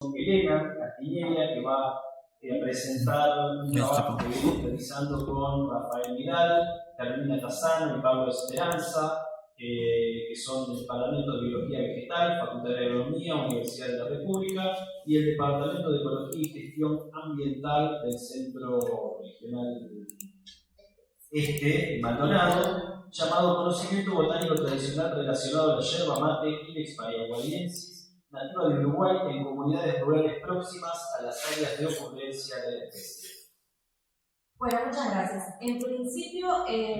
Elena Castiñeira, que va a presentar un trabajo que viene realizando con Rafael Vidal, Carolina Tazano y Pablo Esperanza, que son del Parlamento de Biología Vegetal, Facultad de Agronomía, Universidad de la República, y el Departamento de Ecología y Gestión Ambiental del Centro Regional Maldonado, llamado Conocimiento Botánico Tradicional relacionado a la yerba mate Ilex paraguayensis, nativa de Uruguay en comunidades rurales próximas a las áreas de ocurrencia de la especie. Bueno, muchas gracias. En principio, hay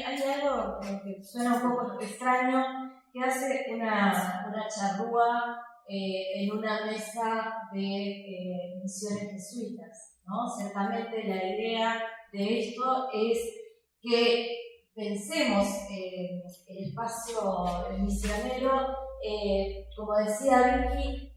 algo que suena un poco extraño, que hace una charrúa en una mesa de misiones jesuitas, ¿no? Ciertamente la idea de esto es que pensemos el espacio misionero, como decía Vicky,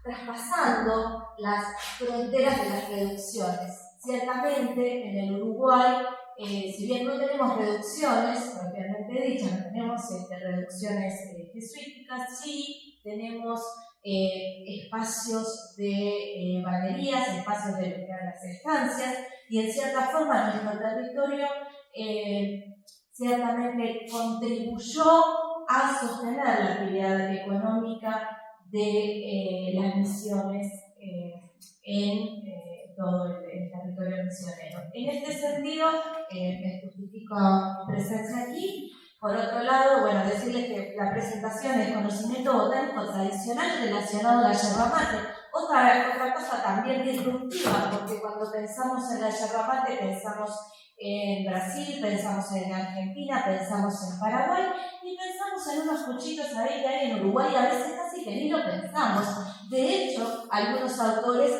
traspasando las fronteras de las reducciones. Ciertamente, en el Uruguay, si bien no tenemos reducciones, propiamente dichas, no tenemos reducciones jesuíticas, sí tenemos espacios de baterías, espacios de lo que eran las estancias, y en cierta forma nuestro territorio ciertamente contribuyó a sostener la actividad económica de las misiones en todo el territorio misionero. En este sentido, me justifico mi presencia aquí. Por otro lado, bueno, decirles que la presentación del conocimiento botánico tradicional relacionado a la yerba mate, otra cosa también disruptiva, porque cuando pensamos en la yerba mate pensamos en Brasil, pensamos en Argentina, pensamos en Paraguay y pensamos en unos cuchitos ahí que hay en Uruguay, a veces casi que ni lo pensamos. De hecho, algunos autores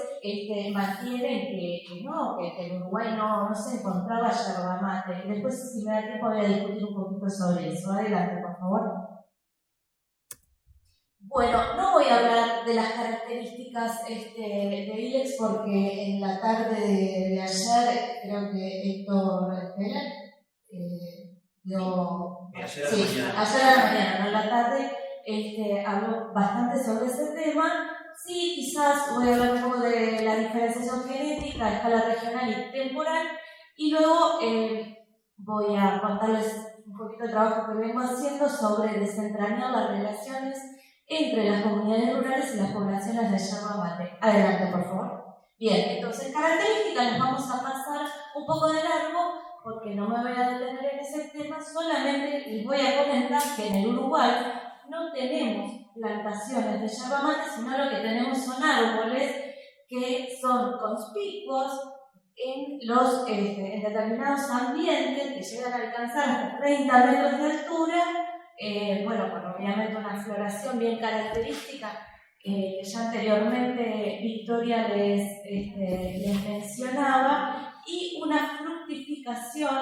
mantienen que en Uruguay no se encontraba yerba mate. Después, si me da tiempo, voy a discutir un poquito sobre eso. Adelante, por favor. Bueno, no voy a hablar de las características de Ilex porque en la tarde de ayer, creo que Héctor ayer a la mañana, no en la tarde, habló bastante sobre ese tema. Sí, quizás voy a hablar un poco de la diferenciación genética a escala regional y temporal, y luego voy a contarles un poquito el trabajo que vengo haciendo sobre desentrañar las relaciones entre las comunidades rurales y las poblaciones de yerba mate. Adelante, por favor. Bien, entonces, características, nos vamos a pasar un poco de largo porque no me voy a detener en ese tema, solamente les voy a comentar que en el Uruguay no tenemos plantaciones de yerba mate, sino lo que tenemos son árboles que son conspicuos en determinados ambientes que llegan a alcanzar hasta 30 metros de altura, con obviamente una floración bien característica que ya anteriormente Victoria les mencionaba, y una fructificación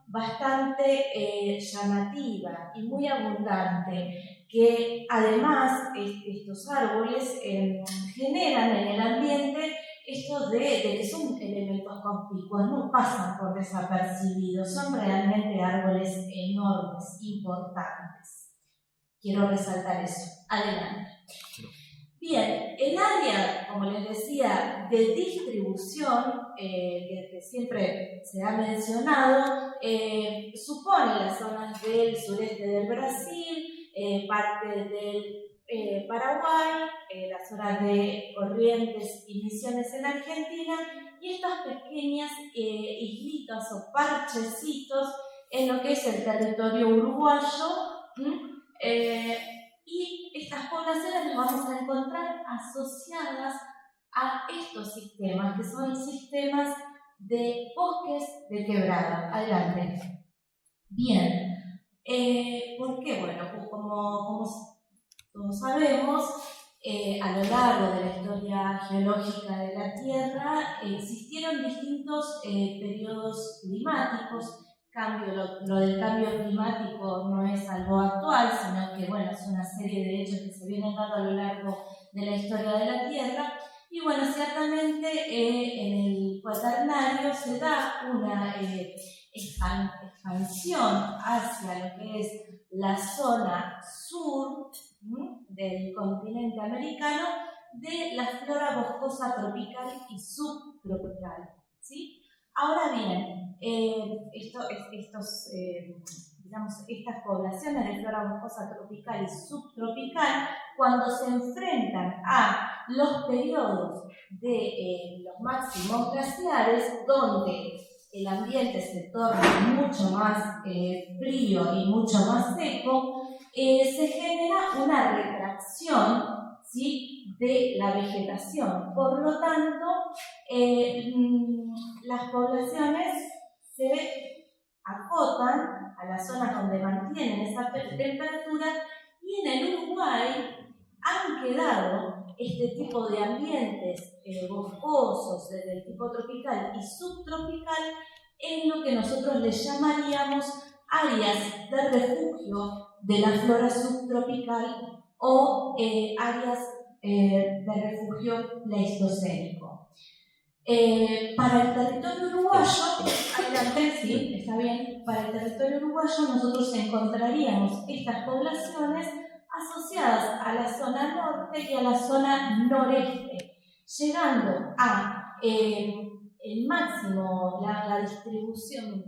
bastante llamativa y muy abundante, que además estos árboles generan en el ambiente esto de que son elementos conspicuos, no pasan por desapercibidos, son realmente árboles enormes, importantes. Quiero resaltar eso. Adelante. Bien, el área, como les decía, de distribución, que siempre se ha mencionado, supone las zonas del sureste del Brasil, parte del Paraguay, las zonas de Corrientes y Misiones en Argentina, y estas pequeñas islitas o parchecitos en lo que es el territorio uruguayo. Y estas poblaciones las vamos a encontrar asociadas a estos sistemas, que son sistemas de bosques de quebrada. Adelante. Bien. ¿Por qué? Bueno, como todos sabemos, a lo largo de la historia geológica de la Tierra existieron distintos periodos climáticos. Lo del cambio climático no es algo actual, sino que es una serie de hechos que se vienen dando a lo largo de la historia de la Tierra. Y ciertamente en el Cuaternario se da una expansión hacia lo que es la zona sur del continente americano, de la flora boscosa tropical y subtropical, ¿sí? Ahora bien, estas poblaciones de flora boscosa tropical y subtropical, cuando se enfrentan a los periodos de los máximos glaciares, donde el ambiente se torna mucho más frío y mucho más seco, se genera una retracción, ¿sí?, de la vegetación. Por lo tanto, las poblaciones se acotan a las zonas donde mantienen esa temperatura, y en el Uruguay han quedado este tipo de ambientes boscosos del tipo tropical y subtropical en lo que nosotros le llamaríamos áreas de refugio de la flora subtropical o áreas de refugio pleistocénico. Para el territorio uruguayo, adelante, sí, está bien, para el territorio uruguayo nosotros encontraríamos estas poblaciones asociadas a la zona norte y a la zona noreste, llegando a el máximo, la distribución,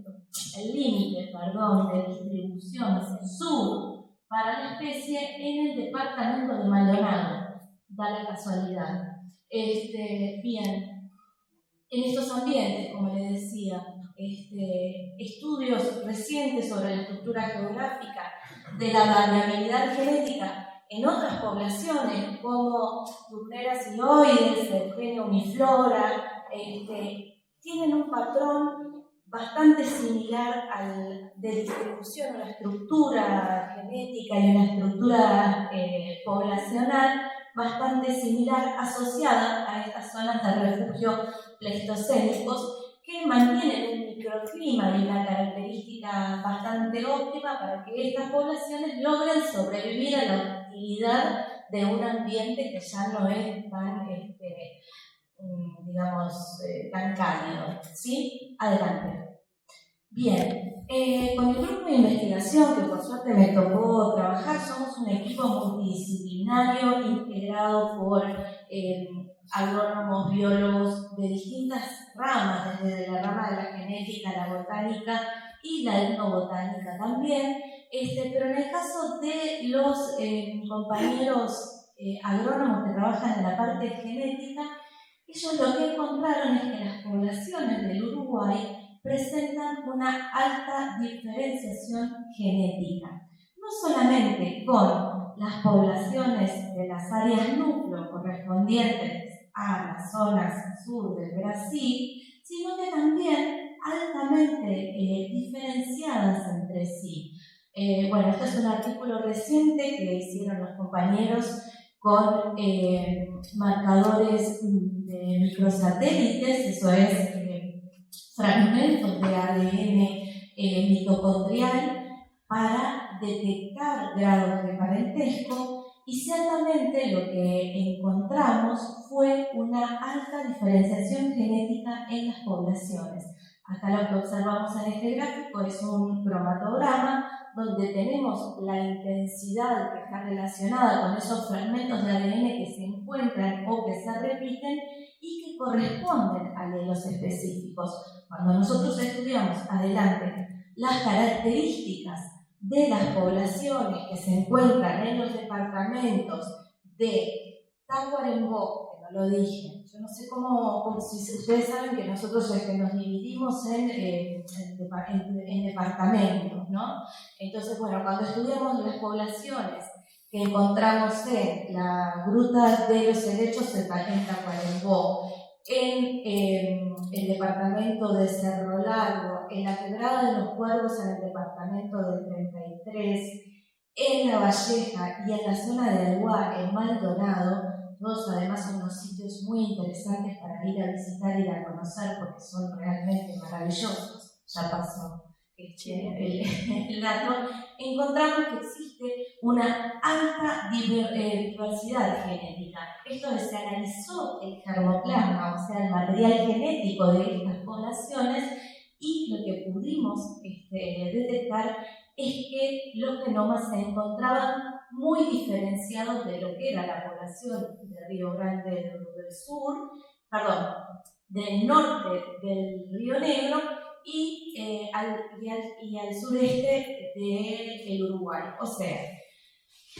el límite, de distribución hacia el sur para la especie en el departamento de Maldonado, da la casualidad. Bien, en estos ambientes, como les decía, estudios recientes sobre la estructura geográfica de la variabilidad genética en otras poblaciones como turneras hioides, Eugenio uniflora, tienen un patrón bastante similar al de distribución, una estructura genética y una estructura poblacional bastante similar, asociada a estas zonas de refugio pleistocénicos, que mantienen un microclima y una característica bastante óptima para que estas poblaciones logren sobrevivir a la hostilidad de un ambiente que ya no es tan, tan cálido. ¿Sí? Adelante. Bien, con el grupo de investigación que por suerte me tocó trabajar, somos un equipo multidisciplinario integrado por agrónomos, biólogos de distintas ramas, desde la rama de la genética, la botánica y la etnobotánica también, pero en el caso de los compañeros agrónomos que trabajan en la parte genética, ellos lo que encontraron es que las poblaciones del Uruguay presentan una alta diferenciación genética, no solamente con las poblaciones de las áreas núcleo correspondientes a las zonas sur del Brasil, sino que también altamente diferenciadas entre sí. Esto es un artículo reciente que hicieron los compañeros con marcadores de microsatélites, eso es, fragmentos de ADN mitocondrial para detectar grados de parentesco, y ciertamente lo que encontramos fue una alta diferenciación genética en las poblaciones. Acá lo que observamos en este gráfico es un cromatograma donde tenemos la intensidad que está relacionada con esos fragmentos de ADN que se encuentran o que se repiten y que corresponden a alelos específicos. Cuando nosotros estudiamos adelante las características de las poblaciones que se encuentran en los departamentos de Tacuarembó, que no lo dije, yo no sé cómo, si ustedes saben que nosotros nos dividimos en departamentos, ¿no? Entonces, cuando estudiamos las poblaciones que encontramos en la Gruta de los Helechos en Tacuarembó, en el departamento de Cerro Largo, en la Quebrada de los Cuervos en el departamento del 33, en La Valleja y en la zona de Aruá, en Maldonado, todos además son unos sitios muy interesantes para ir a visitar y a conocer porque son realmente maravillosos. Ya pasó el dato. Encontramos que existe una alta diversidad genética. Esto es, se analizó el germoplasma, o sea, el material genético de estas poblaciones, y lo que pudimos detectar es que los genomas se encontraban muy diferenciados de lo que era la población de Río Grande del Sur, del norte del Río Negro y al sureste del Uruguay. O sea,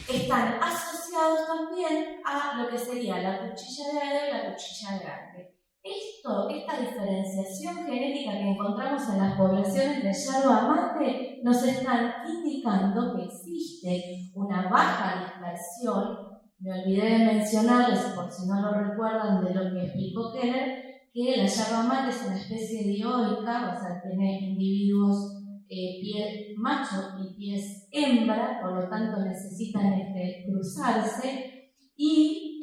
están asociados también a lo que sería la cuchilla de Aedo y la cuchilla grande. Esta diferenciación genética que encontramos en las poblaciones de yerba mate nos están indicando que existe una baja dispersión. Me olvidé de mencionarles, por si no lo recuerdan, de lo que explicó Keller, que la yerba mate es una especie dioica, o sea, tiene individuos pie macho y pies hembra, por lo tanto necesitan cruzarse, y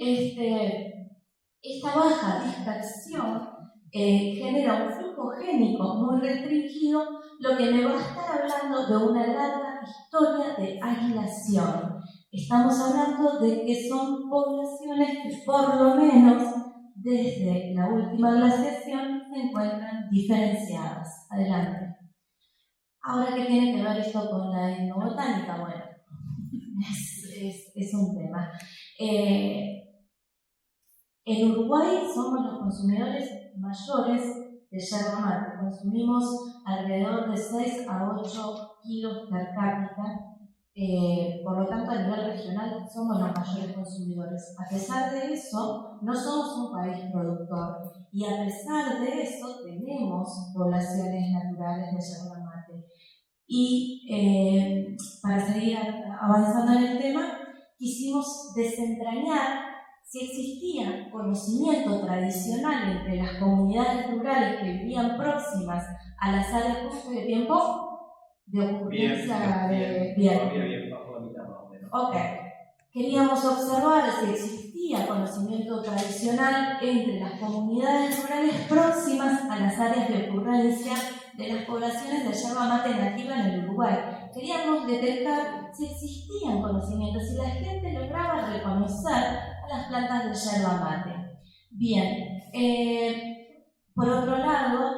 esta baja dispersión genera un flujo génico muy restringido, lo que me va a estar hablando de una larga historia de aislación. Estamos hablando de que son poblaciones que por lo menos desde la última glaciación se encuentran diferenciadas. Adelante. Ahora, ¿qué tiene que ver esto con la etnobotánica? Bueno, es un tema. En Uruguay somos los consumidores mayores de yerba mate. Consumimos alrededor de 6 a 8 kilos per cápita. Por lo tanto, a nivel regional somos los mayores consumidores. A pesar de eso, no somos un país productor. Y a pesar de eso, tenemos poblaciones naturales de yerba mate. Y para seguir avanzando en el tema, quisimos desentrañar si existía conocimiento tradicional entre las comunidades rurales que vivían próximas a las áreas de tiempo de ocurrencia bien, bajo la mitad más o menos. Ok. Queríamos observar si existía conocimiento tradicional entre las comunidades rurales próximas a las áreas de ocurrencia de las poblaciones de yerba mate nativa en el Uruguay. Queríamos detectar si existían conocimientos, si la gente lograba reconocer a las plantas de yerba mate. Bien, por otro lado,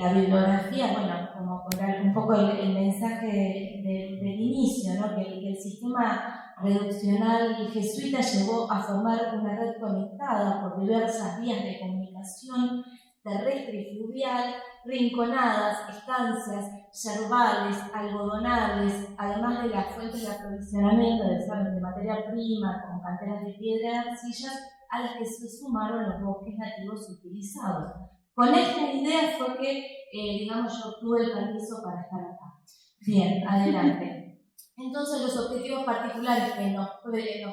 la bibliografía, bueno, como un poco el mensaje del inicio, ¿no? que el sistema reduccional jesuita llevó a formar una red conectada por diversas vías de comunicación terrestre y fluvial, rinconadas, estancias, yerbales, algodonales, además de las fuentes de aprovisionamiento de materia prima, como canteras de piedra y arcillas, a las que se sumaron los bosques nativos utilizados. Con esta idea fue que, yo obtuve el permiso para estar acá. Bien, adelante. Entonces, los objetivos particulares que nos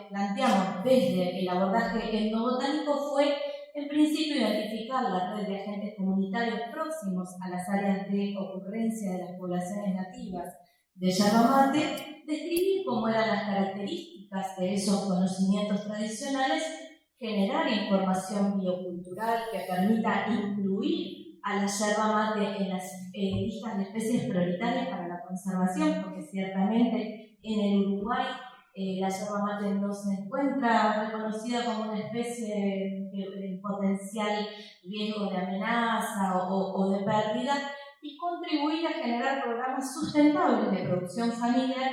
planteamos desde el abordaje etnobotánico fue, en principio, identificar la red de agentes comunitarios próximos a las áreas de ocurrencia de las poblaciones nativas de yerba mate, describir cómo eran las características de esos conocimientos tradicionales, generar información biocultural que permita incluir a la yerba mate en las listas de especies prioritarias para la conservación, porque ciertamente en el Uruguay la yerba mate no se encuentra reconocida como una especie de potencial riesgo de amenaza o de pérdida, y contribuir a generar programas sustentables de producción familiar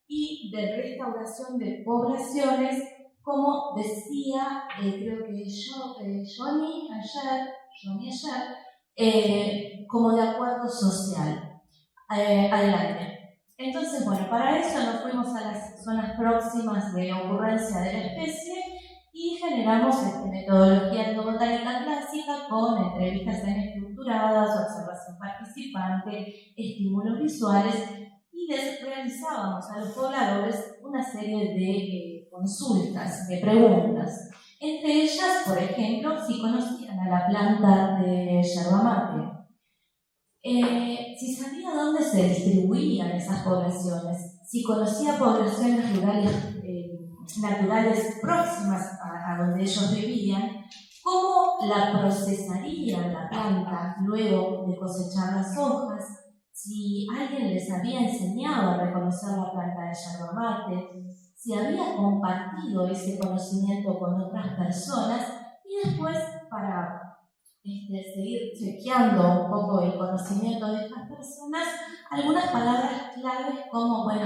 y de restauración de poblaciones, como decía, creo que Johnny ayer, como de acuerdo social. Adelante. Entonces, bueno, para eso nos fuimos a las zonas próximas de ocurrencia de la especie y generamos metodología etnobotánica clásica con entrevistas estructuradas, observación participante, estímulos visuales, y realizábamos a los pobladores una serie de consultas, de preguntas. Entre ellas, por ejemplo, si conocían a la planta de yerba mate, si sabía dónde se distribuían esas poblaciones, si conocía poblaciones rurales naturales próximas a donde ellos vivían, cómo la procesarían la planta luego de cosechar las hojas, si alguien les había enseñado a reconocer la planta de yerba mate, si había compartido ese conocimiento con otras personas, y después, para seguir chequeando un poco el conocimiento de estas personas, algunas palabras claves como, bueno,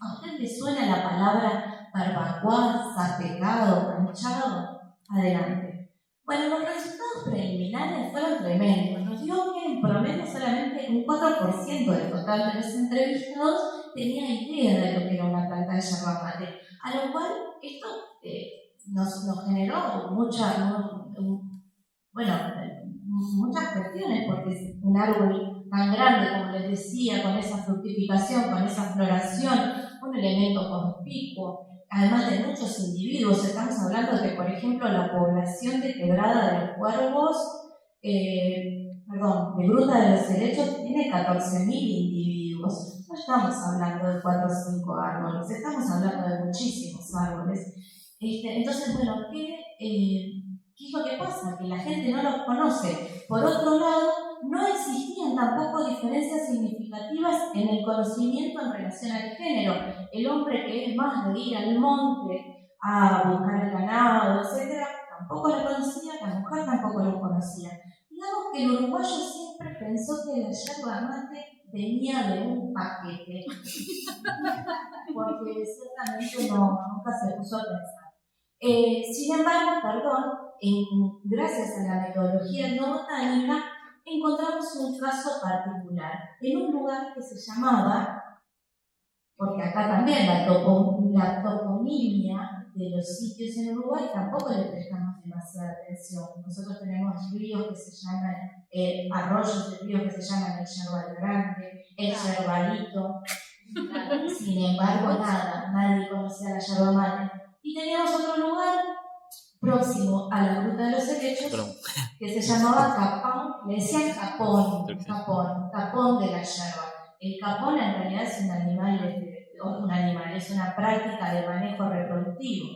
¿A usted le suena la palabra barbacoa, salpicado, manchado? Adelante. Bueno, los resultados preliminares fueron tremendos. Nos dio que en promedio solamente un 4% del total de los entrevistados tenía idea de lo que era una planta de yerba mate, a lo cual esto nos generó muchas cuestiones, porque es un árbol tan grande, como les decía, con esa fructificación, con esa floración, un elemento conspicuo, además de muchos individuos. Estamos hablando de que, por ejemplo, la población de Quebrada de los Cuervos, de Gruta de los Helechos, tiene 14.000 individuos. No estamos hablando de 4 o 5 árboles, estamos hablando de muchísimos árboles. Entonces, bueno, ¿qué es lo que pasa? Que la gente no los conoce. Por otro lado, no existían tampoco diferencias significativas en el conocimiento en relación al género. El hombre que es más de ir al monte a buscar el ganado, etc., tampoco lo conocía, la mujer tampoco lo conocía. Digamos que el uruguayo siempre pensó que la yerba mate venía de un paquete, porque ciertamente nunca se puso a pensar. Sin embargo, gracias a la metodología etnobotánica, encontramos un caso particular en un lugar que se llamaba, porque acá también la toponimia de los sitios en Uruguay tampoco le prestamos demasiada atención. Nosotros tenemos ríos que se llaman, arroyos de ríos que se llaman el Yerbal Grande, el Yerbalito. Sin embargo, nadie conocía la yerba mate. Y teníamos otro lugar próximo a la Gruta de los Helechos que se llamaba Capón, le decían capón de la yerba. El capón en realidad es un animal, es una práctica de manejo reproductivo.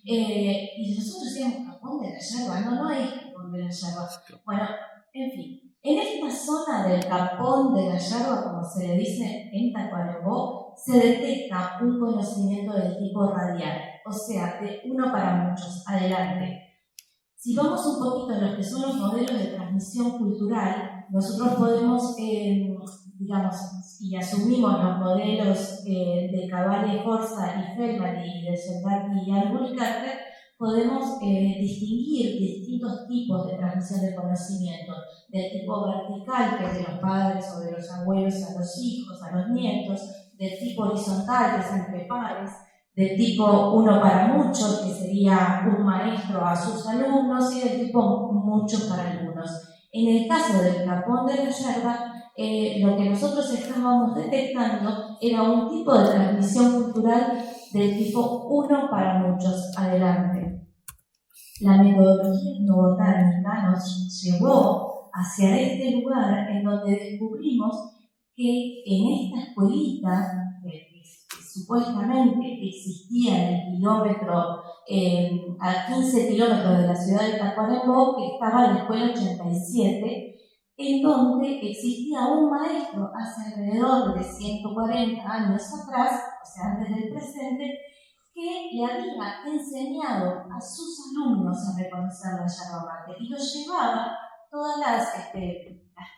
Y nosotros decíamos capón de la yerba, no es capón de la yerba. Bueno, en fin, en esta zona del capón de la yerba, como se le dice en Tacuarembó, se detecta un conocimiento del tipo radial, o sea, de uno para muchos. Adelante. Si vamos un poquito a los que son los modelos de transmisión cultural, nosotros podemos, y asumimos los modelos de Cavalli, Forza y Feldman y de Soldati y Arbul-Carter, podemos distinguir distintos tipos de transmisión de conocimiento, del tipo vertical, que es de los padres o de los abuelos a los hijos, a los nietos, del tipo horizontal, que es entre pares, del tipo uno para muchos, que sería un maestro a sus alumnos, y del tipo muchos para algunos. En el caso del capón de la yerba, lo que nosotros estábamos detectando era un tipo de transmisión cultural del tipo uno para muchos. Adelante. La metodología etnobotánica nos llevó hacia este lugar en donde descubrimos que en esta escuelita que supuestamente existía en el kilómetro, a 15 kilómetros de la ciudad de Tacuarembó, que estaba en la escuela 87, en donde existía un maestro hace alrededor de 140 años atrás, o sea, antes del presente, que le había enseñado a sus alumnos a reconocer la yerba mate y los llevaba todas las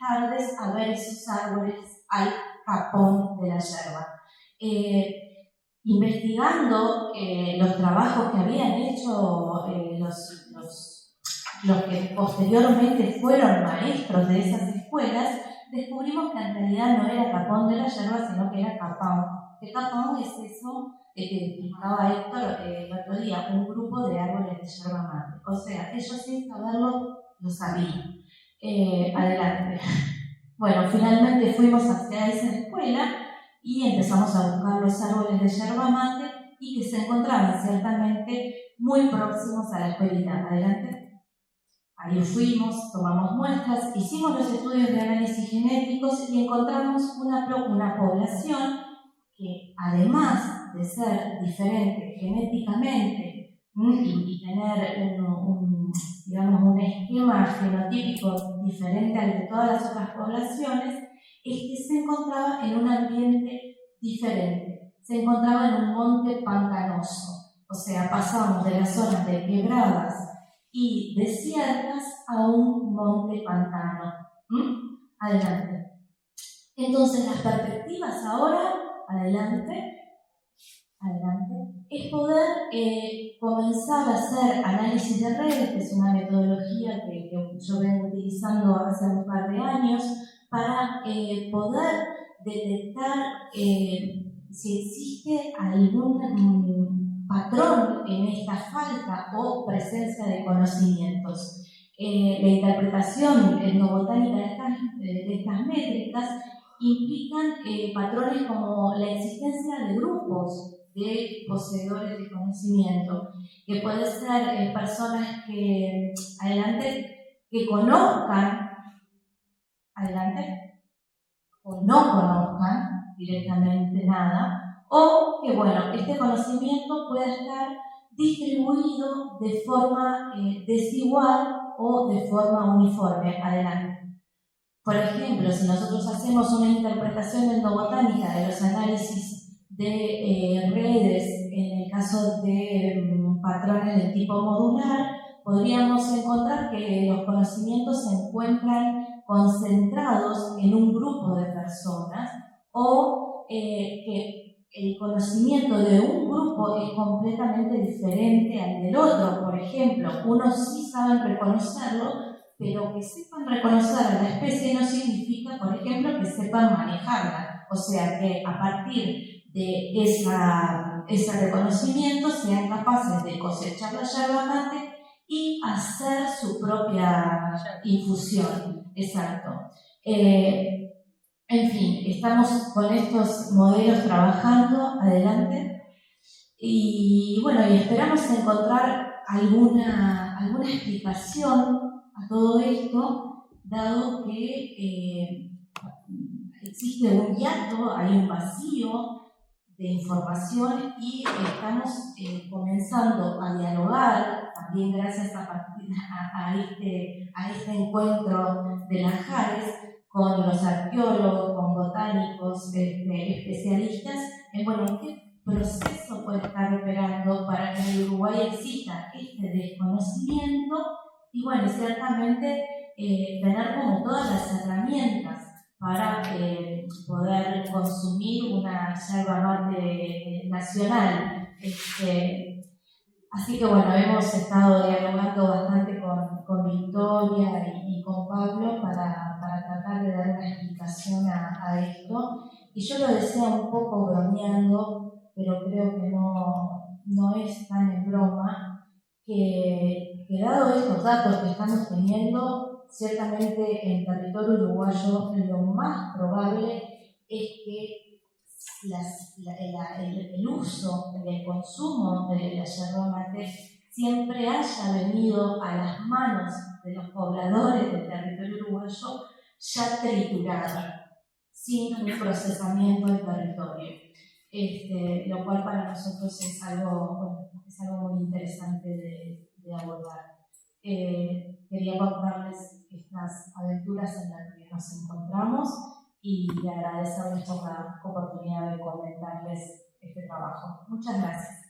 tardes a ver esos árboles al capón de la yerba. Investigando los trabajos que habían hecho los que posteriormente fueron maestros de esas escuelas, descubrimos que en realidad no era capón de la yerba, sino que era capón. ¿Qué capón es eso que explicaba Héctor el otro día? Un grupo de árboles de yerba mate. O sea, ellos sin saberlo lo sabían. Adelante. Bueno, finalmente fuimos hacia esa escuela y empezamos a buscar los árboles de yerba mate y que se encontraban ciertamente muy próximos a la escuelita. Adelante. Ahí fuimos, tomamos muestras, hicimos los estudios de análisis genéticos y encontramos una población que, además de ser diferente genéticamente y tener un esquema fenotípico diferente al de todas las otras poblaciones, se encontraba en un ambiente diferente. Se encontraba en un monte pantanoso. O sea, pasamos de las zonas de quebradas y desiertas a un monte pantano. Adelante. Entonces, las perspectivas ahora, adelante, adelante, es poder comenzar a hacer análisis de redes, que es una metodología que yo vengo utilizando hace un par de años, para poder detectar si existe algún patrón en esta falta o presencia de conocimientos. La interpretación etnobotánica de estas métricas implican patrones como la existencia de grupos de poseedores de conocimiento, que pueden ser personas que, que conozcan, o no conozcan directamente nada, o que, bueno, este conocimiento pueda estar distribuido de forma desigual o de forma uniforme. Adelante. Por ejemplo, si nosotros hacemos una interpretación etnobotánica de los análisis de redes, en el caso de patrones de tipo modular, podríamos encontrar que los conocimientos se encuentran concentrados en un grupo de personas o que el conocimiento de un grupo es completamente diferente al del otro. Por ejemplo, unos sí saben reconocerlo, pero que sepan reconocer a la especie no significa, por ejemplo, que sepan manejarla. O sea, que a partir de ese reconocimiento sean capaces de cosechar la yerba mate y hacer su propia infusión. Exacto. En fin, estamos con estos modelos trabajando adelante y bueno, y esperamos encontrar alguna explicación a todo esto, dado que existe un hiato, hay un vacío de información y estamos comenzando a dialogar, también gracias a este encuentro de las JARES, con los arqueólogos, con botánicos, especialistas, en bueno, qué proceso puede estar operando para que en Uruguay exista este desconocimiento y bueno, ciertamente tener como todas las herramientas para poder consumir una yerba mate nacional. Así que bueno, hemos estado dialogando bastante con Victoria y con Pablo para tratar de dar una explicación a esto. Y yo lo decía un poco bromeando, pero creo que no es tan en broma, que dado estos datos que estamos teniendo, ciertamente en territorio uruguayo lo más probable es que el uso, el consumo de la yerba mate siempre haya venido a las manos de los pobladores del territorio uruguayo ya triturada, sin un procesamiento del territorio. Lo cual para nosotros es algo muy interesante de abordar. Quería contarles estas aventuras en las que nos encontramos y agradecerles por la oportunidad de comentarles este trabajo. Muchas gracias.